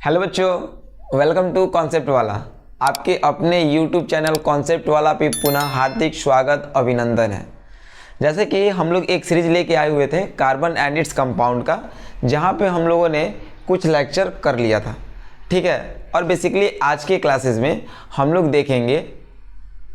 Hello बच्चों, welcome to concept वाला। आपके अपने यूट्यूब चैनल कॉन्सेप्ट वाला पे पुनः हार्दिक स्वागत अभिनंदन है। जैसे कि हम लोग एक सीरीज लेके आए हुए थे कार्बन एंड इट्स कंपाउंड का, जहाँ पे हम लोगों ने कुछ लेक्चर कर लिया था, ठीक है। और बेसिकली आज के क्लासेस में हम लोग देखेंगे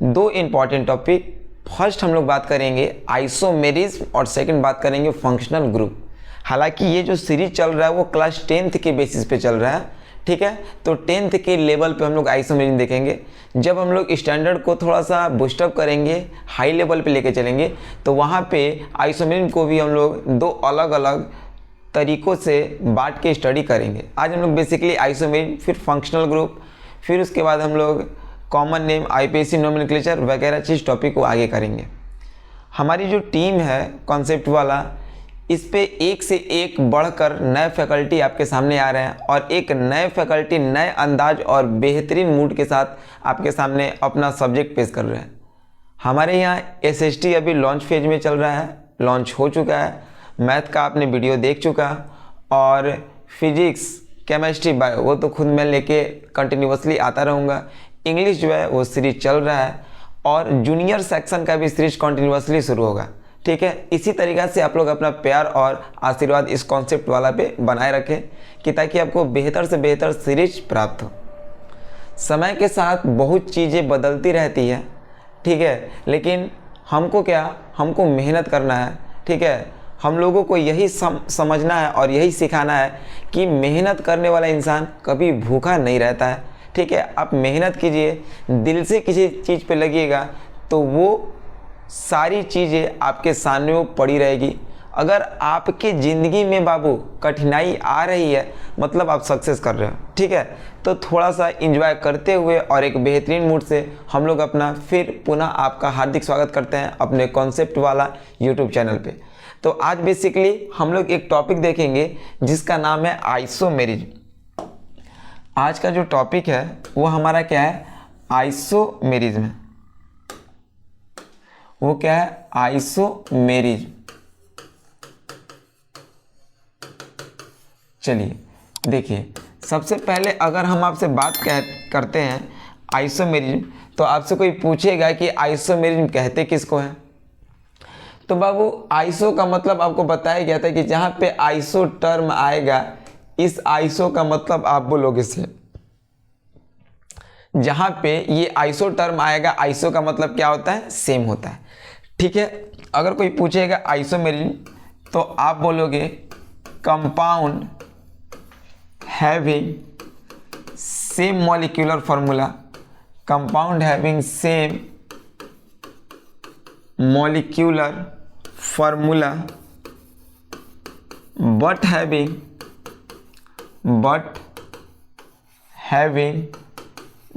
दो इम्पॉर्टेंट टॉपिक। फर्स्ट हम लोग बात करेंगे आइसोमेरिज्म और सेकंड बात करेंगे फंक्शनल ग्रुप। हालांकि ये जो सीरीज चल रहा है वो क्लास 10th के बेसिस पे चल रहा है, ठीक है। तो 10th के लेवल पे हम लोग आइसोमेरिज्म देखेंगे। जब हम लोग स्टैंडर्ड को थोड़ा सा बूस्टअप करेंगे, हाई लेवल पे लेके चलेंगे, तो वहाँ पे आइसोमेरिज्म को भी हम लोग दो अलग अलग तरीक़ों से बांट के स्टडी करेंगे। आज हम लोग बेसिकली आइसोमेरिज्म, फिर फंक्शनल ग्रुप, फिर उसके बाद हम लोग कॉमन नेम, आईपीएसी नोमेनक्लेचर वगैरह चीज़ टॉपिक को आगे करेंगे। हमारी जो टीम है कॉन्सेप्ट वाला, इस पे एक से एक बढ़कर नए फैकल्टी आपके सामने आ रहे हैं और एक नए फैकल्टी नए अंदाज और बेहतरीन मूड के साथ आपके सामने अपना सब्जेक्ट पेश कर रहे हैं। हमारे यहाँ एसएसटी अभी लॉन्च फेज में चल रहा है, लॉन्च हो चुका है। मैथ का आपने वीडियो देख चुका, और फिजिक्स, केमिस्ट्री, बायो वो तो खुद मैं लेके कंटिन्यूसली आता रहूँगा। इंग्लिश जो है वो सीरीज चल रहा है, और जूनियर सेक्शन का भी सीरीज कंटिन्यूसली शुरू होगा, ठीक है। इसी तरीक़ा से आप लोग अपना प्यार और आशीर्वाद इस कॉन्सेप्ट वाला पे बनाए रखें कि ताकि आपको बेहतर से बेहतर सीरीज प्राप्त हो। समय के साथ बहुत चीज़ें बदलती रहती है, ठीक है, लेकिन हमको हमको मेहनत करना है, ठीक है। हम लोगों को यही समझना है और यही सिखाना है कि मेहनत करने वाला इंसान कभी भूखा नहीं रहता है, ठीक है। आप मेहनत कीजिए, दिल से किसी चीज़ पे लगिएगा तो वो सारी चीज़ें आपके सामने वो पड़ी रहेगी। अगर आपके ज़िंदगी में बाबू कठिनाई आ रही है, मतलब आप सक्सेस कर रहे हो, ठीक है। तो थोड़ा सा एंजॉय करते हुए और एक बेहतरीन मूड से हम लोग अपना फिर पुनः आपका हार्दिक स्वागत करते हैं अपने कॉन्सेप्ट वाला यूट्यूब चैनल पे। तो आज बेसिकली हम लोग एक टॉपिक देखेंगे जिसका नाम है आइसोमेरिज्म। आज का जो टॉपिक है वो हमारा क्या है? आइसोमेरिज्म है। वो क्या है? आइसोमेरिज्म। चलिए देखिए, सबसे पहले अगर हम आपसे बात करते हैं आइसोमेरिज्म, तो आपसे कोई पूछेगा कि आइसोमेरिज्म कहते किसको हैं, तो बाबू आइसो का मतलब आपको बताया गया था कि जहाँ पे आइसो टर्म आएगा, इस आइसो का मतलब आप बोलोगे से, जहाँ पे ये आइसो टर्म आएगा, आइसो का मतलब क्या होता है? सेम होता है, ठीक है। अगर कोई पूछेगा आइसोमेरिज्म, तो आप बोलोगे compound having same molecular formula, compound having same molecular formula but having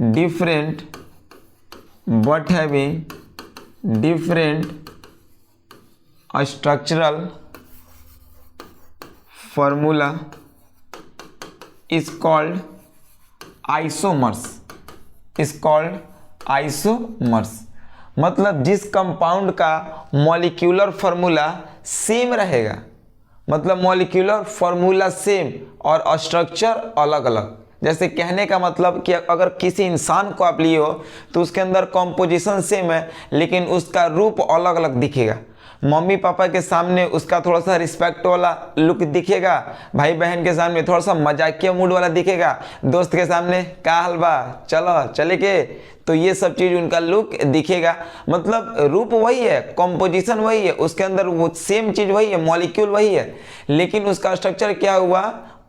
different structural formula is called isomers। मतलब जिस कंपाउंड का मॉलिक्यूलर फार्मूला सेम रहेगा, मतलब मॉलिक्यूलर फार्मूला सेम और स्ट्रक्चर अलग अलग। जैसे कहने का मतलब कि अगर किसी इंसान को आप लिए हो तो उसके अंदर कॉम्पोजिशन सेम है, लेकिन उसका रूप अलग अलग दिखेगा। मम्मी पापा के सामने उसका थोड़ा सा रिस्पेक्ट वाला लुक दिखेगा, भाई बहन के सामने थोड़ा सा मजाकिया मूड वाला दिखेगा, दोस्त के सामने क्या हाल बा, चलो चले के, तो ये सब चीज़ उनका लुक दिखेगा। मतलब रूप वही है, कॉम्पोजिशन वही है, उसके अंदर वो सेम चीज़ वही है, मॉलिक्यूल वही है, लेकिन उसका स्ट्रक्चर क्या हुआ?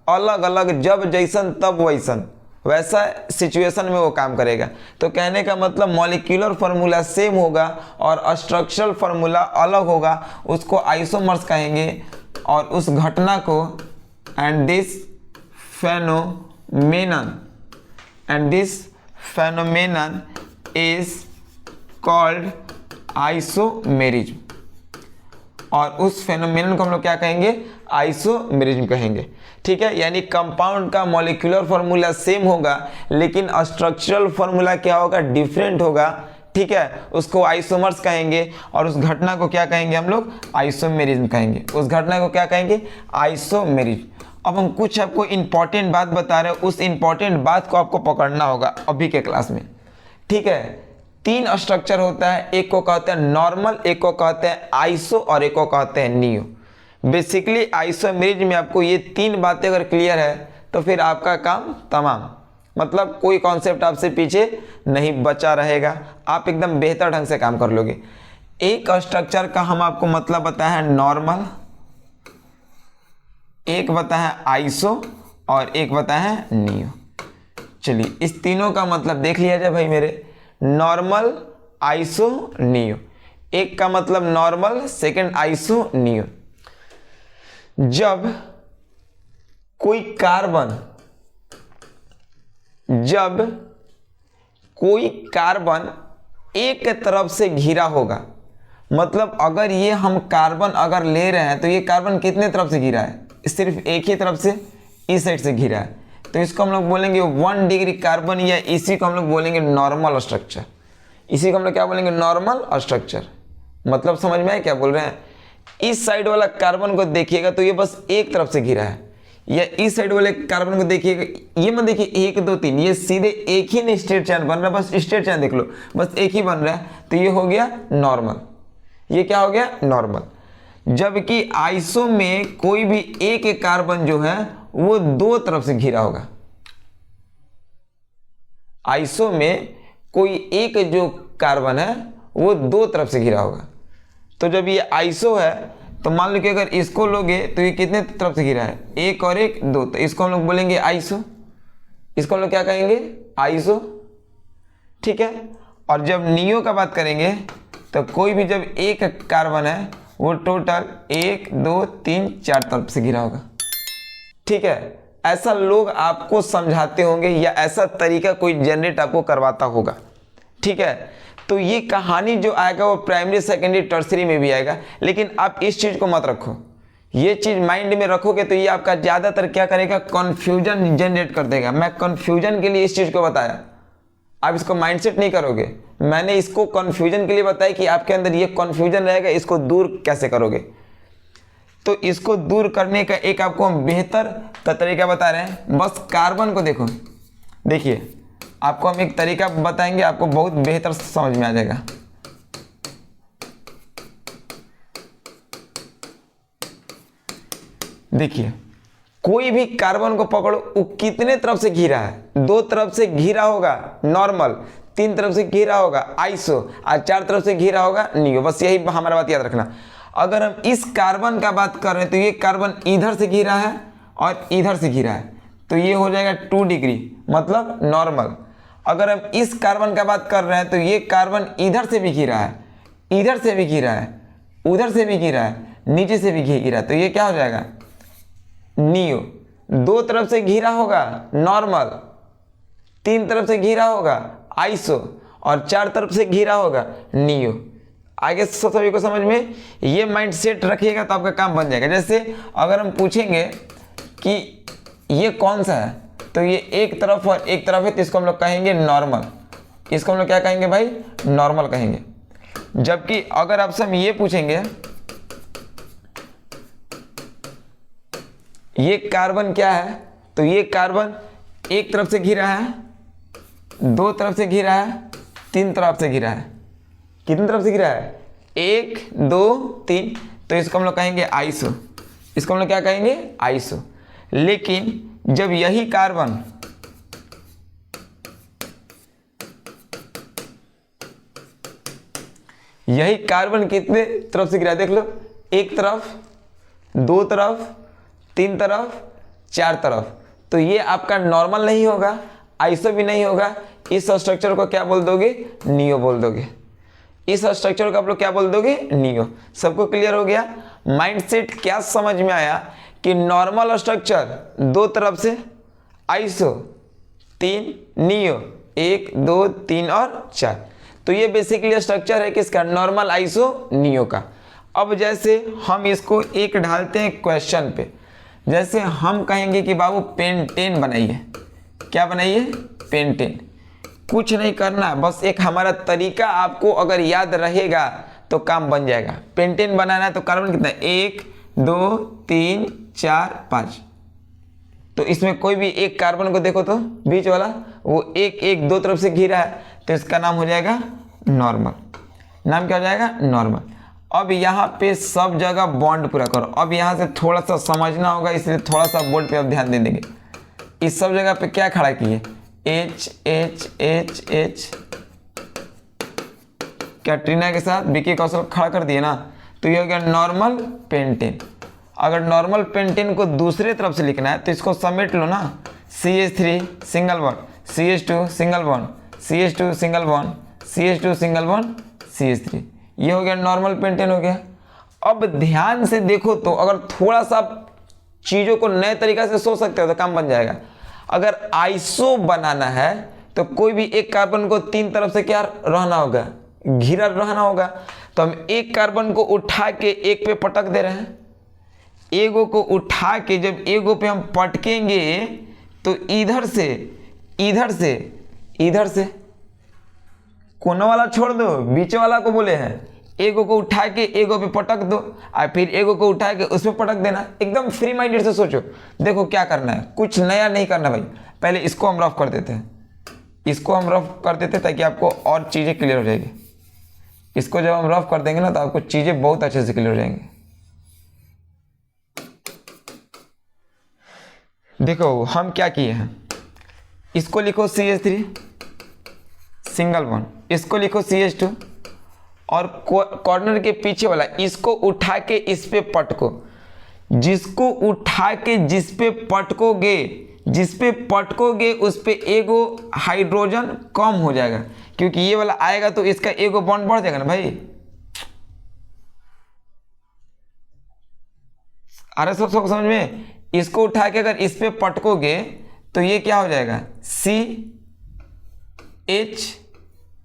अलग अलग। जब जैसन तब वैसन, वैसा सिचुएशन में वो काम करेगा। तो कहने का मतलब मॉलिक्यूलर फार्मूला सेम होगा और स्ट्रक्चरल फार्मूला अलग होगा, उसको आइसोमर्स कहेंगे। और उस घटना को and this phenomenon is called isomerism. और उस फेनोमेनन को हम लोग क्या कहेंगे? आइसोमेरिज्म कहेंगे, ठीक है। यानी कंपाउंड का मॉलिक्यूलर फार्मूला सेम होगा, लेकिन स्ट्रक्चरल फार्मूला क्या होगा? डिफरेंट होगा, ठीक है। उसको आइसोमर्स कहेंगे। और उस घटना को क्या कहेंगे हम लोग? आइसोमेरिज्म कहेंगे। उस घटना को क्या कहेंगे? आइसोमेरिज्म। अब हम कुछ आपको इंपॉर्टेंट बात बता रहे हैं, उस इंपॉर्टेंट बात को आपको पकड़ना होगा अभी के क्लास में। ठीक है, 3 स्ट्रक्चर होता है, एक को कहते हैं नॉर्मल, एक को कहते हैं आइसो और एक को कहते हैं नियो। बेसिकली आइसोमेरिज में आपको ये 3 बातें अगर क्लियर है तो फिर आपका काम तमाम, मतलब कोई कॉन्सेप्ट आपसे पीछे नहीं बचा रहेगा, आप एकदम बेहतर ढंग से काम कर लोगे। एक स्ट्रक्चर का हम आपको मतलब बताया है नॉर्मल, एक बताया है आइसो और एक बताया है नियो। चलिए इस तीनों का मतलब देख लिया जाए भाई मेरे, नॉर्मल, आइसो, नियो। एक का मतलब नॉर्मल, सेकंड आइसो, नियो। जब कोई कार्बन एक तरफ से घिरा होगा, मतलब अगर ये हम कार्बन अगर ले रहे हैं तो ये कार्बन कितने तरफ से घिरा है, सिर्फ एक ही तरफ से, इस साइड से घिरा है, तो इसको हम लोग बोलेंगे 1 डिग्री कार्बन, या इसी को हम लोग बोलेंगे नॉर्मल स्ट्रक्चर। इसी को हम लोग क्या बोलेंगे, नॉर्मल स्ट्रक्चर। मतलब समझ में आया क्या बोल रहे हैं? इस साइड वाला कार्बन को देखिएगा तो ये बस एक तरफ से घिरा है, या इस साइड वाले कार्बन को देखिएगा, ये मत देखिए 1 2 3, ये सीधे एक ही नहीं स्ट्रेट चैन बन रहा है, बस स्ट्रेट चैन देख लो, बस एक ही बन रहा है, तो ये हो गया नॉर्मल। ये क्या हो गया, नॉर्मल। जबकि आइसो में कोई भी एक कार्बन जो है वो 2 तरफ से घिरा होगा। आइसो में कोई एक जो कार्बन है वो 2 तरफ से घिरा होगा। तो जब ये आइसो है तो मान लो कि अगर इसको लोगे तो ये कितने तरफ से घिरा है, 1 और 1 2, तो इसको हम लोग बोलेंगे आइसो, इसको हम लोग क्या कहेंगे, आइसो। ठीक है, और जब नियो का बात करेंगे तो कोई भी जब एक कार्बन है वो टोटल 1 2 3 4 तरफ से घिरा होगा। ठीक है, ऐसा लोग आपको समझाते होंगे या ऐसा तरीका कोई जनरेट आपको करवाता होगा। ठीक है, तो ये कहानी जो आएगा वो प्राइमरी सेकेंडरी टर्सरी में भी आएगा, लेकिन आप इस चीज़ को मत रखो, ये चीज़ माइंड में रखोगे तो ये आपका ज़्यादातर क्या करेगा, कन्फ्यूजन जनरेट कर देगा। मैं कन्फ्यूजन के लिए इस चीज़ को बताया, आप इसको माइंडसेट नहीं करोगे, मैंने इसको कन्फ्यूजन के लिए बताया कि आपके अंदर ये कन्फ्यूजन रहेगा, इसको दूर कैसे करोगे। तो इसको दूर करने का एक आपको हम बेहतर तरीका बता रहे हैं। बस कार्बन को देखो, देखिए आपको हम एक तरीका बताएंगे, आपको बहुत बेहतर समझ में आ जाएगा। देखिए कोई भी कार्बन को पकड़ो, वो कितने तरफ से घिरा है, 2 तरफ से घिरा होगा नॉर्मल, 3 तरफ से घिरा होगा आइसो, और 4 तरफ से घिरा होगा नियो। बस यही हमारा बात याद रखना। अगर हम इस कार्बन का बात कर रहे हैं तो ये कार्बन इधर से घिरा है और इधर से घिरा है, तो ये हो जाएगा 2 डिग्री, मतलब नॉर्मल। अगर हम इस कार्बन का बात कर रहे हैं तो ये कार्बन इधर से भी घिरा है, इधर से भी घिरा है, उधर से भी घिरा है, नीचे से भी घिरा है, तो ये क्या हो जाएगा, नियो। 2 तरफ से घिरा होगा नॉर्मल, 3 तरफ से घिरा होगा आइसो, और 4 तरफ से घिरा होगा नियो। आगे सभी को समझ में, ये माइंड सेट रखिएगा तो आपका काम बन जाएगा। जैसे अगर हम पूछेंगे कि ये कौन सा है, तो ये एक तरफ और एक तरफ है, तो इसको हम लोग कहेंगे नॉर्मल। इसको हम लोग क्या कहेंगे भाई, नॉर्मल कहेंगे। जबकि अगर आपसे हम ये पूछेंगे ये कार्बन क्या है, तो ये कार्बन एक तरफ से घिरा है, 2 तरफ से घिरा है, 3 तरफ से घिरा है। कितनी तरफ से घिरा है, 1 2 3, तो इसको हम लोग कहेंगे आइसो। इसको हम लोग क्या कहेंगे, आइसो। लेकिन जब यही कार्बन कितने तरफ से गिरा है, देख लो, 1 तरफ, 2 तरफ, 3 तरफ, 4 तरफ, तो ये आपका नॉर्मल नहीं होगा, आइसो भी नहीं होगा। इस स्ट्रक्चर को क्या बोल दोगे, नियो बोल दोगे। इस स्ट्रक्चर को आप लोग क्या बोल दोगे, नियो। सबको क्लियर हो गया? माइंडसेट क्या समझ में आया कि नॉर्मल स्ट्रक्चर 2 तरफ से, आइसो 3, नियो 1 2 3 और 4, तो ये बेसिकली स्ट्रक्चर है किसका, नॉर्मल आइसो नियो का। अब जैसे हम इसको एक ढालते हैं क्वेश्चन पे, जैसे हम कहेंगे कि बाबू पेंटेन बनाइए। क्या बनाइए, पेंटेन। कुछ नहीं करना, बस एक हमारा तरीका आपको अगर याद रहेगा तो काम बन जाएगा। पेंटेन बनाना है तो कार्बन कितना है, 1 2 3 4 5, तो इसमें कोई भी एक कार्बन को देखो तो बीच वाला वो एक एक दो तरफ से घिरा है, तो इसका नाम हो जाएगा नॉर्मल। नाम क्या हो जाएगा? नॉर्मल। अब यहाँ पे सब जगह बॉन्ड पूरा करो। अब यहाँ से थोड़ा सा समझना होगा, इसलिए थोड़ा सा बोर्ड पे अब ध्यान दे देंगे। इस सब जगह पे क्या खड़ा किए? H H H H, Katrina के साथ विकी कौशल खड़ा कर दिए ना, तो ये हो गया नॉर्मल पेंटेन। अगर नॉर्मल पेंटेन को दूसरे तरफ से लिखना है तो इसको समेट लो ना, CH3 single bond, CH2 single bond, CH2 single bond, CH2 single bond, CH3, ये हो गया नॉर्मल पेंटेन हो गया। अब ध्यान से देखो तो अगर थोड़ा सा चीज़ों को नए तरीका से सोच सकते हो तो काम बन जाएगा। अगर आइसो बनाना है तो कोई भी एक कार्बन को तीन तरफ से क्या रहना होगा? घिरा रहना होगा। तो हम एक कार्बन को उठा के एक पे पटक दे रहे हैं। एगो को उठा के जब एगो पे हम पटकेंगे तो इधर से इधर से इधर से, कोना वाला छोड़ दो, बीच वाला को बोले हैं, एगो को उठा के एगो पे पटक दो और फिर एगो को उठा के उस पे पटक देना। एकदम फ्री माइंडेड से सोचो। देखो क्या करना है, कुछ नया नहीं करना भाई। पहले इसको हम रफ कर देते हैं, इसको हम रफ कर देते हैं ताकि आपको और चीज़ें क्लियर हो जाएगी। इसको जब हम रफ कर देंगे ना तो आपको चीज़ें बहुत अच्छे से क्लियर हो जाएंगी। देखो हम क्या किए हैं, इसको लिखो CH3 सिंगल बॉन्ड, इसको लिखो CH2 और कॉर्नर के पीछे वाला इसको उठा के इस पे पटको। जिसको उठा के जिस पे पटकोगे उस पे एगो हाइड्रोजन कम हो जाएगा, क्योंकि ये वाला आएगा तो इसका एगो बॉन्ड बढ़ जाएगा ना भाई। अरे सब समझ में। इसको उठा के अगर इस पे पटकोगे तो ये क्या हो जाएगा? CH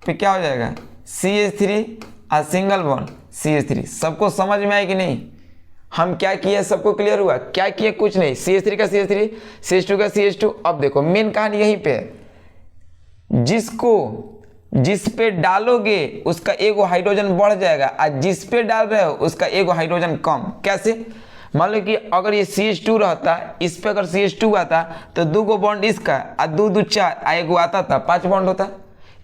पे क्या हो जाएगा? CH3 और सिंगल बॉन्ड CH3। सबको समझ में आए कि नहीं? हम क्या किए सबको क्लियर हुआ? क्या किए? कुछ नहीं। CH3 का CH3, CH2 का CH2। अब देखो मेन कहानी यहीं पे है। जिस पे डालोगे उसका एगो हाइड्रोजन बढ़ जाएगा और जिस पे डाल रहे हो उसका एगो हाइड्रोजन कम। कैसे? मान लो कि अगर ये CH2 रहता, इस पे अगर CH2 आता तो दो गो बॉन्ड इसका और दो दो चार, एगो आता था 5 बॉन्ड होता।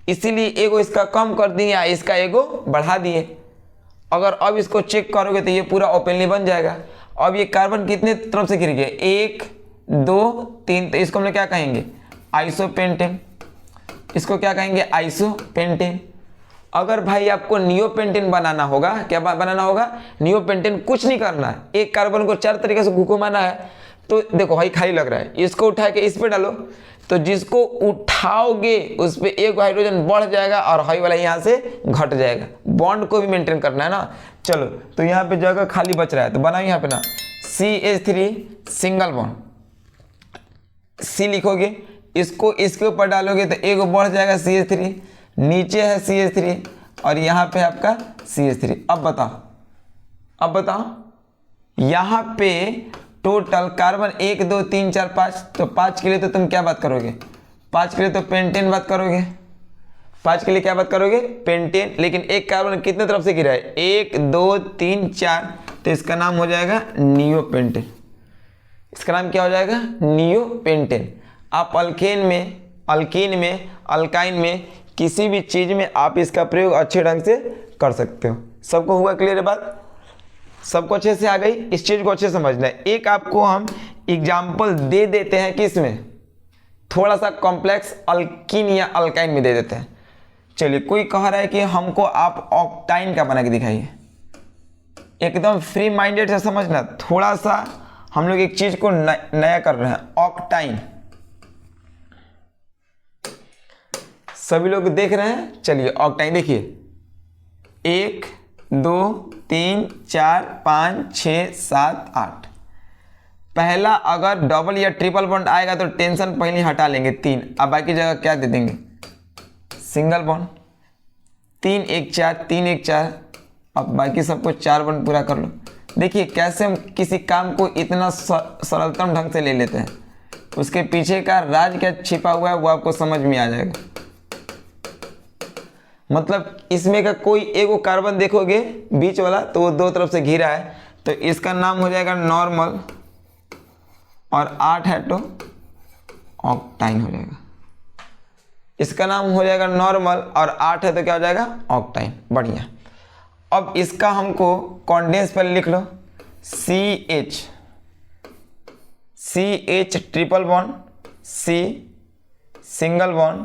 इसीलिए एगो इसका कम कर दिए, इसका एगो बढ़ा दिए। अगर अब इसको चेक करोगे तो ये पूरा ओपनली बन जाएगा। अब ये कार्बन कितने तरफ से गिर गया? 1 2 3, तो इसको हम लोग क्या कहेंगे? आइसोपेंटेन। इसको क्या कहेंगे? आइसोपेंटेन। अगर भाई आपको नियोपेंटेन बनाना होगा, क्या बनाना होगा? नियोपेंटेन। कुछ नहीं करना है, एक कार्बन को 4 तरीके से घुमाना है। तो देखो भाई खाली लग रहा है, इसको उठा के इस पे डालो तो जिसको उठाओगे उस पे एक हाइड्रोजन बढ़ जाएगा और हाई वाला यहाँ से घट जाएगा। बॉन्ड को भी मेंटेन करना है ना। चलो तो यहाँ पे जगह खाली बच रहा है तो बनाओ यहाँ पे ना CH3 सिंगल बॉन्ड, C लिखोगे, इसको इसके ऊपर डालोगे तो एक बढ़ जाएगा CH3, नीचे है CH3 और यहाँ पे आपका CH3। अब बताओ यहाँ पे टोटल कार्बन 1 2 3 4 5, तो 5 के लिए तो तुम क्या बात करोगे? 5 के लिए तो पेंटेन बात करोगे। 5 के लिए क्या बात करोगे? पेंटेन। लेकिन एक कार्बन कितने तरफ से गिरा है? 1 2 3 4, तो इसका नाम हो जाएगा नियोपेंटेन। इसका नाम क्या हो जाएगा? नियोपेंटेन। आप अल्केन में अल्काइन में किसी भी चीज़ में आप इसका प्रयोग अच्छे ढंग से कर सकते हो। सबको हुआ क्लियर है बात? सबको अच्छे से आ गई? इस चीज़ को अच्छे से समझना है। एक आपको हम एग्जाम्पल दे देते हैं कि इसमें थोड़ा सा कॉम्प्लेक्स अल्कीन या अल्काइन में दे देते हैं। चलिए, कोई कह रहा है कि हमको आप ऑक्टाइन का बना के दिखाइए। एकदम फ्री माइंडेड से समझना। थोड़ा सा हम लोग एक चीज़ को नया कर रहे हैं, ऑक्टाइन। सभी लोग देख रहे हैं? चलिए ऑक्टाइन देखिए, 1 2 3 4 5 6 7 8। पहला अगर डबल या ट्रिपल बॉन्ड आएगा तो टेंशन पहले हटा लेंगे 3, अब बाकी जगह क्या दे देंगे? Single bond. 3 1 4 3 1 4, अब बाकी सबको 4 बॉन्ड पूरा कर लो। देखिए कैसे हम किसी काम को इतना सरलतम ढंग से ले लेते हैं। उसके पीछे का राज क्या छिपा हुआ है वो आपको समझ में आ जाएगा। मतलब इसमें का कोई एगो कार्बन देखोगे बीच वाला तो वो दो तरफ से घिरा है, तो इसका नाम हो जाएगा नॉर्मल और 8 है तो ऑक्टाइन हो जाएगा। इसका नाम हो जाएगा नॉर्मल और 8 है तो क्या हो जाएगा ऑक्टाइन। बढ़िया। अब इसका हमको कॉन्डेंस पहले लिख लो, CH triple bond, C single bond,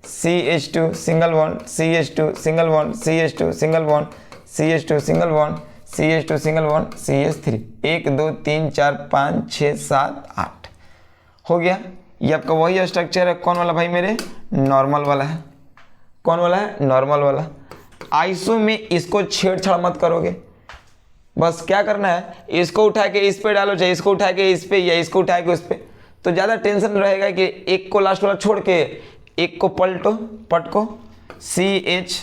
CH2 single bond, CH2 single bond, CH2 single bond, CH2 single bond, CH2 single bond, CH3। 1 2 3 4 5 6 7 8 हो गया। ये आपका वही स्ट्रक्चर है। कौन वाला भाई मेरे? नॉर्मल वाला है। कौन वाला है? नॉर्मल वाला। आइसो में इसको छेड़छाड़ मत करोगे, बस क्या करना है, इसको उठा के इस पे डालो, चाहे इसको उठा के इस पे या इसको उठा के उस पे, तो ज़्यादा टेंशन रहेगा कि एक को लास्ट वाला छोड़ के एक को पटको। CH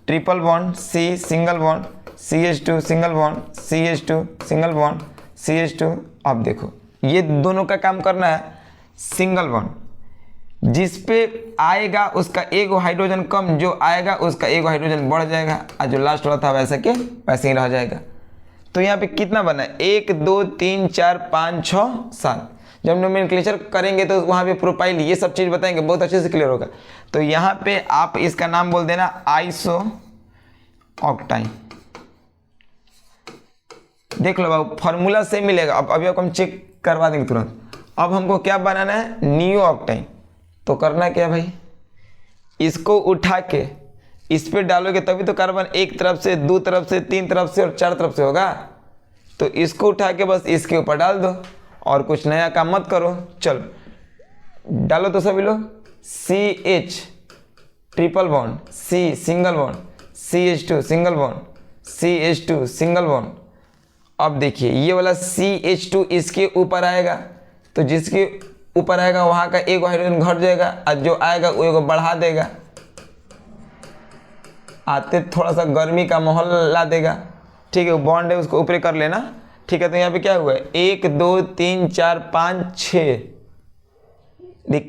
triple bond, C single bond, CH2 single bond, CH2 single bond, CH2। अब देखो ये दोनों का काम करना है सिंगल बॉन्ड। जिस पे आएगा उसका एक हाइड्रोजन कम, जो आएगा उसका एक हाइड्रोजन बढ़ जाएगा, और जो लास्ट वाला था वैसे के वैसे ही रह जाएगा। तो यहाँ पे कितना बना है? 1 2 3 4 5 6 7। जब नोमेनक्लेचर करेंगे तो वहाँ पे प्रोफाइल ये सब चीज़ बताएंगे, बहुत अच्छे से क्लियर होगा। तो यहाँ पे आप इसका नाम बोल देना आइसो ऑक्टाइन। देख लो बाबू, फॉर्मूला से मिलेगा। अब अभी हम चेक करवा देंगे तुरंत। अब हमको क्या बनाना है? नियो ऑक्टाइन। तो करना क्या भाई, इसको उठा के इस पे डालोगे तभी तो कार्बन एक तरफ से, दो तरफ से, तीन तरफ से और चार तरफ से होगा। तो इसको उठा के बस इसके ऊपर डाल दो और कुछ नया काम मत करो। चलो डालो तो सभी लोग। CH triple bond, C single bond, CH2 single bond, CH2 single bond. अब देखिए ये वाला CH2 इसके ऊपर आएगा, तो जिसके ऊपर आएगा वहाँ का एक हाइड्रोजन घट जाएगा, और जो आएगा वो एक बढ़ा देगा, आते थोड़ा सा गर्मी का माहौल ला देगा। ठीक है, वो बॉन्ड है उसको ऊपर कर लेना। ठीक है, तो यहाँ पे क्या हुआ है? 1 2 3 4 5 6,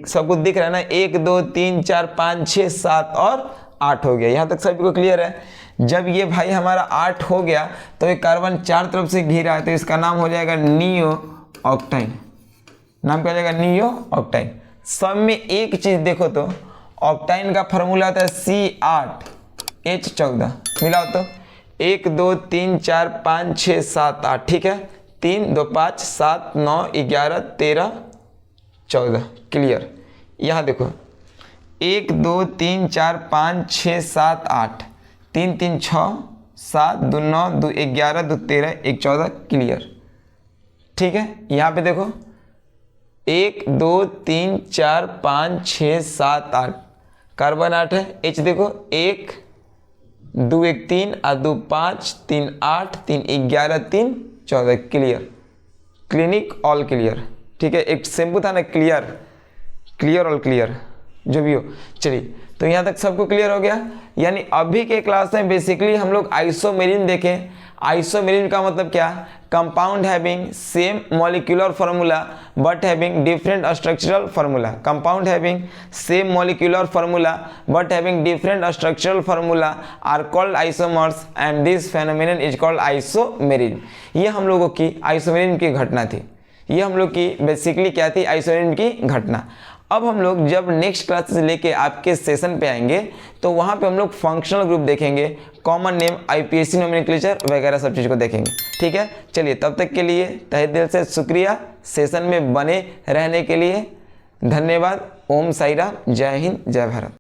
सब कुछ दिख रहा है ना? 1 2 3 4 5 6 7 और 8 हो गया। यहाँ तक सभी को क्लियर है? जब ये भाई हमारा 8 हो गया तो ये कार्बन चार तरफ से घिरा है, तो इसका नाम हो जाएगा नियो ऑक्टाइन। नाम क्या हो जाएगा? नियो ऑक्टाइन। सब में एक चीज देखो तो ऑक्टाइन का फॉर्मूला होता है C8H14। मिलाओ तो 1 2 3 4 5 6 7 8। ठीक है, 3 2 5 7 9 11 13 14। क्लियर? यहाँ देखो 1 2 3 4 5 6 7 8, 3 3 6 7 2 9 2 11 2 13 1 14। क्लियर? ठीक है, यहाँ पे देखो 1 2 3 4 5 6 7 8, कार्बन 8 है। H देखो 1 2 1 3 और 2 5 3 8 3 11 3 14। क्लियर? Clinic all clear. ठीक है, एक शैम्पू था ना क्लियर, क्लियर ऑल क्लियर, जो भी हो। चलिए, तो यहाँ तक सबको क्लियर हो गया। यानी अभी के क्लास में बेसिकली हम लोग आइसोमेरिन देखें। आइसोमेरिन का मतलब क्या? Compound having same molecular formula but having different structural formula. Compound having same molecular formula but having different structural formula are called isomers and this phenomenon is called isomerism. ये हम लोगों की आइसोमेरिन की घटना थी। ये हम लोग की बेसिकली क्या थी? आइसोमेरिन की घटना। अब हम लोग जब नेक्स्ट क्लासेस लेके आपके सेशन पे आएंगे तो वहाँ पे हम लोग फंक्शनल ग्रुप देखेंगे, कॉमन नेम, IPSC नोमेनक्लेचर वगैरह सब चीज़ को देखेंगे। ठीक है, चलिए तब तक के लिए तहे दिल से शुक्रिया सेशन में बने रहने के लिए। धन्यवाद। ओम साई राम। जय हिंद, जय भारत।